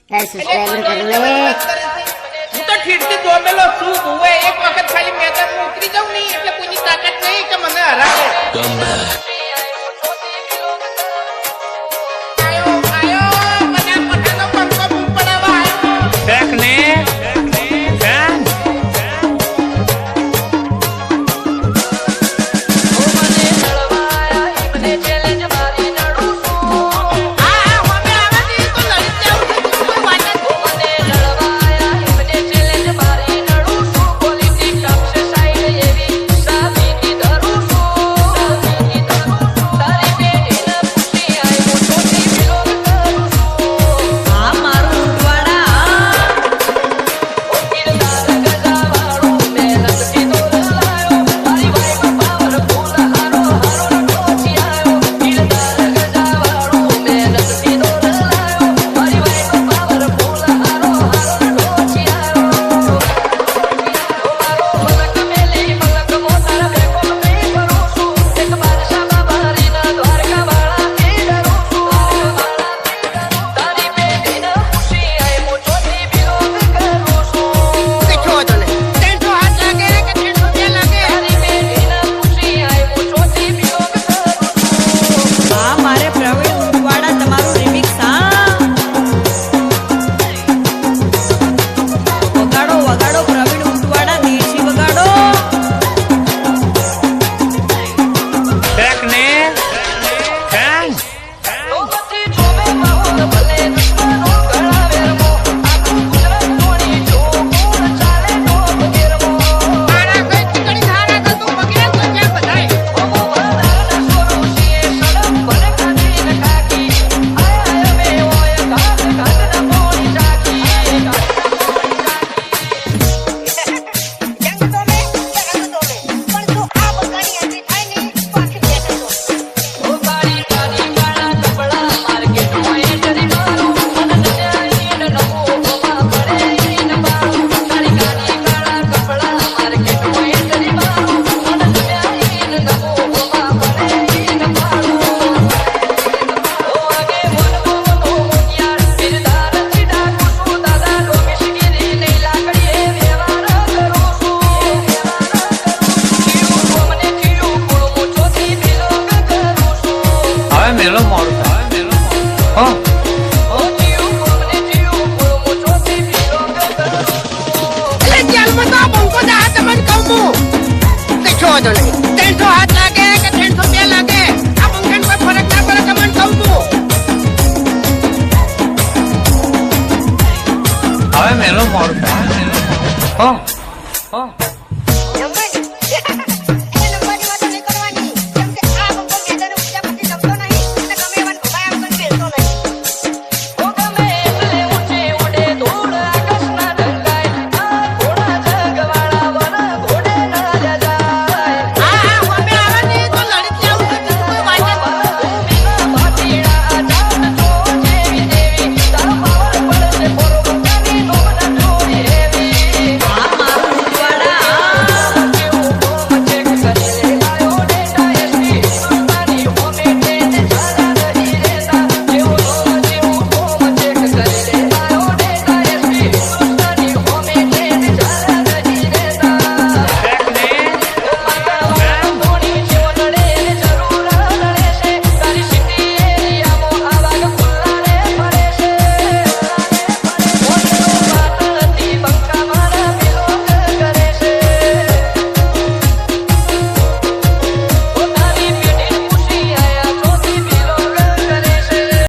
Subscribe कर ले। હું તો ઠીકથી જોમેલો છું હુએ એક વખત ખાલી મેદાનમાં ઉતરી જાઉં નહીં એટલે કોઈની તાકાત નહીં કે મને હરાવે આયો મને પટાનો પંખો બૂમ પડાવવા આયો દેખ ને મેલો મોર હાથ લાગે કે 300 લાગે આ પંખાને કોઈ ફરક ના પડે તમને કહું હવે મેલો મોર